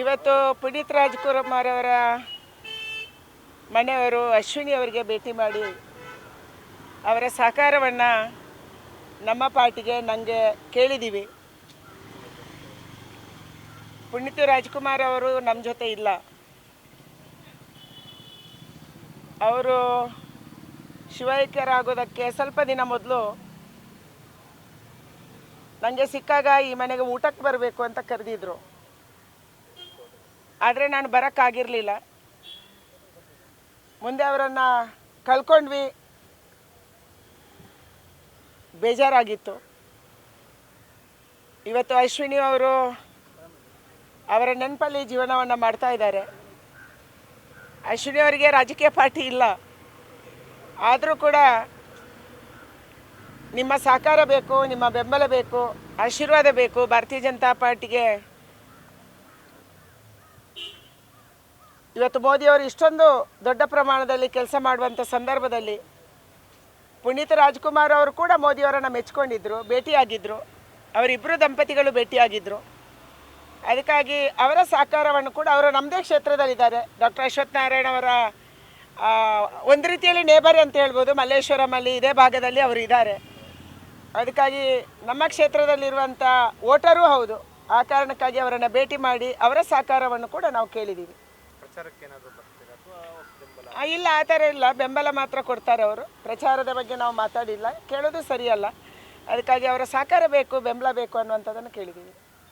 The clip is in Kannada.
ಇವತ್ತು ಪುನೀತ್ ರಾಜ್ಕುಮಾರ್ ಅವರ ಮನೆಯವರು ಅಶ್ವಿನಿ ಅವರಿಗೆ ಭೇಟಿ ಮಾಡಿ ಅವರ ಸಹಕಾರವನ್ನು ನಮ್ಮ ಪಾರ್ಟಿಗೆ ನನಗೆ ಕೇಳಿದ್ದೀವಿ. ಪುನೀತ್ ರಾಜ್ಕುಮಾರ್ ಅವರು ನಮ್ಮ ಜೊತೆ ಇಲ್ಲ. ಅವರು ಶಿವೈಕ್ಯರಾಗೋದಕ್ಕೆ ಸ್ವಲ್ಪ ದಿನ ಮೊದಲು ನನಗೆ ಸಿಕ್ಕಾಗ ಈ ಮನೆಗೆ ಊಟಕ್ಕೆ ಬರಬೇಕು ಅಂತ ಕರೆದಿದ್ರು. ಆದರೆ ನಾನು ಬರೋಕ್ಕಾಗಿರಲಿಲ್ಲ. ಮುಂದೆ ಅವರನ್ನು ಕಳ್ಕೊಂಡ್ವಿ, ಬೇಜಾರಾಗಿತ್ತು. ಇವತ್ತು ಅಶ್ವಿನಿ ಅವರು ಅವರ ನೆನಪಲ್ಲಿ ಜೀವನವನ್ನು ಮಾಡ್ತಾ ಇದ್ದಾರೆ. ಅಶ್ವಿನಿ ಅವರಿಗೆ ರಾಜಕೀಯ ಪಾರ್ಟಿ ಇಲ್ಲ, ಆದರೂ ಕೂಡ ನಿಮ್ಮ ಸಹಕಾರ ಬೇಕು, ನಿಮ್ಮ ಬೆಂಬಲ ಬೇಕು, ಆಶೀರ್ವಾದ ಬೇಕು. ಭಾರತೀಯ ಜನತಾ ಪಾರ್ಟಿಗೆ ಇವತ್ತು ಮೋದಿಯವರು ಇಷ್ಟೊಂದು ದೊಡ್ಡ ಪ್ರಮಾಣದಲ್ಲಿ ಕೆಲಸ ಮಾಡುವಂಥ ಸಂದರ್ಭದಲ್ಲಿ ಪುನೀತ್ ರಾಜ್ಕುಮಾರ್ ಅವರು ಕೂಡ ಮೋದಿಯವರನ್ನು ಮೆಚ್ಕೊಂಡಿದ್ದರು, ಭೇಟಿಯಾಗಿದ್ದರು. ಅವರಿಬ್ಬರು ದಂಪತಿಗಳು ಭೇಟಿಯಾಗಿದ್ದರು. ಅದಕ್ಕಾಗಿ ಅವರ ಸಹಕಾರವನ್ನು ಕೂಡ ಅವರು ನಮ್ಮದೇ ಕ್ಷೇತ್ರದಲ್ಲಿದ್ದಾರೆ. ಡಾಕ್ಟರ್ ಅಶ್ವಥ್ ನಾರಾಯಣ ಅವರ ಒಂದು ರೀತಿಯಲ್ಲಿ ನೇಬರ್ ಅಂತ ಹೇಳ್ಬೋದು. ಮಲ್ಲೇಶ್ವರಮಲ್ಲಿ ಇದೇ ಭಾಗದಲ್ಲಿ ಅವರು ಇದ್ದಾರೆ. ಅದಕ್ಕಾಗಿ ನಮ್ಮ ಕ್ಷೇತ್ರದಲ್ಲಿರುವಂಥ ವೋಟರೂ ಹೌದು. ಆ ಕಾರಣಕ್ಕಾಗಿ ಅವರನ್ನು ಭೇಟಿ ಮಾಡಿ ಅವರ ಸಹಕಾರವನ್ನು ಕೂಡ ನಾವು ಕೇಳಿದ್ದೀವಿ. ಇಲ್ಲ, ಆ ಥರ ಇಲ್ಲ, ಬೆಂಬಲ ಮಾತ್ರ ಕೊಡ್ತಾರೆ ಅವರು. ಪ್ರಚಾರದ ಬಗ್ಗೆ ನಾವು ಮಾತಾಡಿಲ್ಲ, ಕೇಳೋದು ಸರಿಯಲ್ಲ. ಅದಕ್ಕಾಗಿ ಅವರ ಸಹಕಾರ ಬೇಕು, ಬೆಂಬಲ ಬೇಕು ಅನ್ನುವಂಥದ್ದನ್ನು ಕೇಳಿದ್ದೀವಿ.